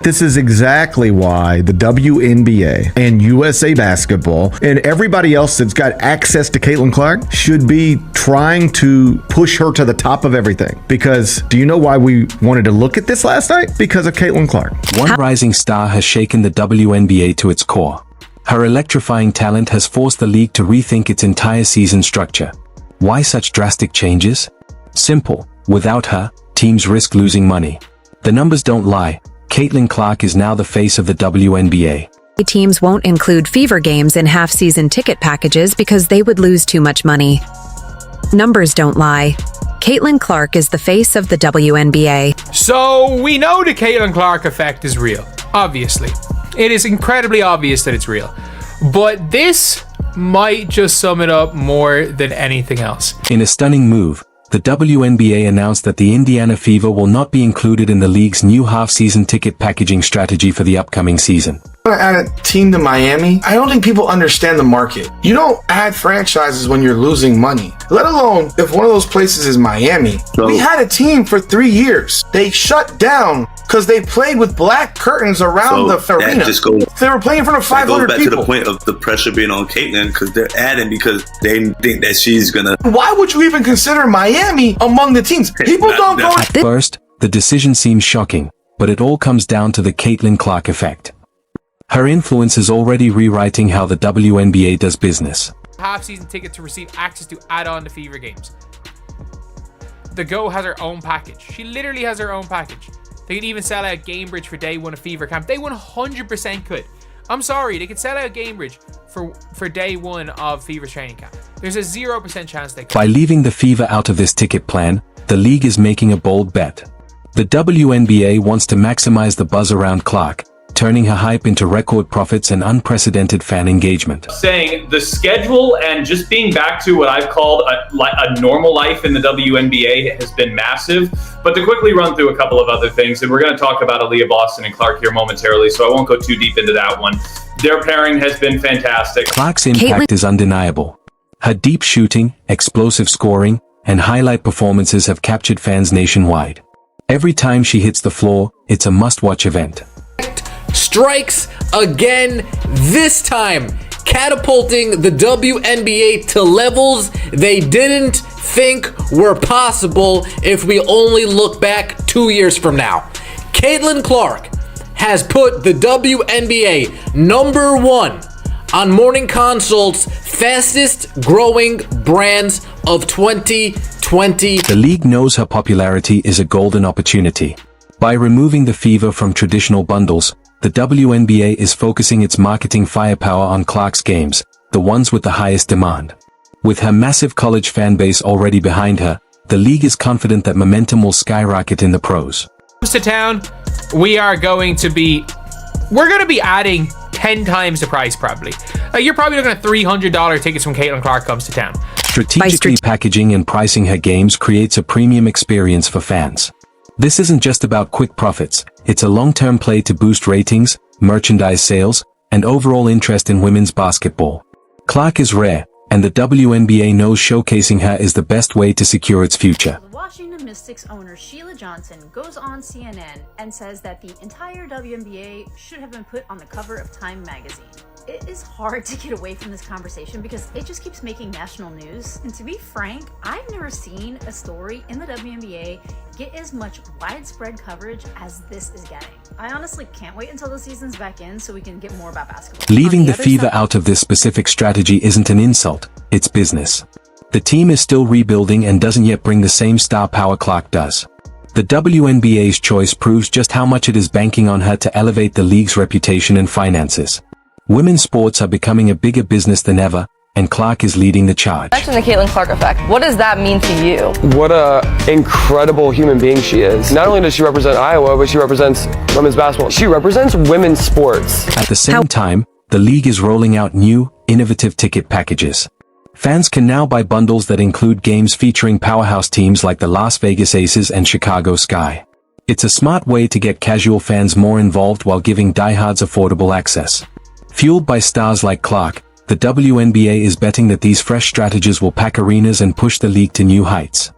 This is exactly why the WNBA and USA Basketball and everybody else that's got access to Caitlin Clark should be trying to push her to the top of everything. Because do you know why we wanted to look at this last night? Because of Caitlin Clark. One rising star has shaken the WNBA to its core. Her electrifying talent has forced the league to rethink its entire season structure. Why such drastic changes? Simple. Without her, teams risk losing money. The numbers don't lie. Caitlin Clark is now the face of the WNBA. Teams won't include fever games in half-season ticket packages because they would lose too much money. Numbers don't lie. Caitlin Clark is the face of the WNBA. So we know the Caitlin Clark effect is real, obviously. It is incredibly obvious that it's real. But this might just sum it up more than anything else. In a stunning move, the WNBA announced that the Indiana Fever will not be included in the league's new half-season ticket packaging strategy for the upcoming season. Add a team to Miami. I don't think people understand the market. You don't add franchises when you're losing money, let alone if one of those places is Miami. We had a team for 3 years. They shut down because they played with black curtains around the arena. They were playing in front of 500 people. That goes back people. to the point of the pressure being on Caitlin because they're adding because they think that she's gonna. Why would you even consider Miami among the teams? People don't go. At first, the decision seems shocking, but it all comes down to the Caitlin Clark effect. Her influence is already rewriting how the WNBA does business. Half-season ticket to receive access to add-on to Fever games. The Go has her own package. She literally has her own package. They could even sell out Gamebridge for day one of Fever camp. They 100% could. I'm sorry, they could sell out Gamebridge for day one of Fever's training camp. There's a 0% chance they could. By leaving the Fever out of this ticket plan, the league is making a bold bet. The WNBA wants to maximize the buzz around Clark, turning her hype into record profits and unprecedented fan engagement. Saying the schedule and just being back to what I've called a normal life in the WNBA has been massive. But to quickly run through a couple of other things, and we're going to talk about Aaliyah Boston and Clark here momentarily, so I won't go too deep into that one. Their pairing has been fantastic. Clark's impact is undeniable. Her deep shooting, explosive scoring, and highlight performances have captured fans nationwide. Every time she hits the floor, it's a must-watch event. Strikes again, this time catapulting the WNBA to levels they didn't think were possible if we only look back 2 years from now. Caitlin Clark has put the WNBA #1 on Morning Consult's fastest growing brands of 2020. The league knows her popularity is a golden opportunity. By removing the Fever from traditional bundles, the WNBA is focusing its marketing firepower on Clark's games, the ones with the highest demand. With her massive college fan base already behind her, the league is confident that momentum will skyrocket in the pros. Comes to town, we're going to be adding 10 times the price probably. You're probably looking at $300 tickets when Caitlin Clark comes to town. Strategically packaging and pricing her games creates a premium experience for fans. This isn't just about quick profits, it's a long-term play to boost ratings, merchandise sales, and overall interest in women's basketball. Clark is rare, and the WNBA knows showcasing her is the best way to secure its future. The Washington Mystics owner Sheila Johnson goes on CNN and says that the entire WNBA should have been put on the cover of Time magazine. It is hard to get away from this conversation because it just keeps making national news. And to be frank, I've never seen a story in the WNBA get as much widespread coverage as this is getting. I honestly can't wait until the season's back in so we can get more about basketball. Leaving the Fever out of this specific strategy isn't an insult, it's business. The team is still rebuilding and doesn't yet bring the same star power Clark does. The WNBA's choice proves just how much it is banking on her to elevate the league's reputation and finances. Women's sports are becoming a bigger business than ever, and Clark is leading the charge. Mention the Caitlin Clark effect. What does that mean to you? What an incredible human being she is. Not only does she represent Iowa, but she represents women's basketball. She represents women's sports. At the same time, the league is rolling out new, innovative ticket packages. Fans can now buy bundles that include games featuring powerhouse teams like the Las Vegas Aces and Chicago Sky. It's a smart way to get casual fans more involved while giving diehards affordable access. Fueled by stars like Clark, the WNBA is betting that these fresh strategies will pack arenas and push the league to new heights.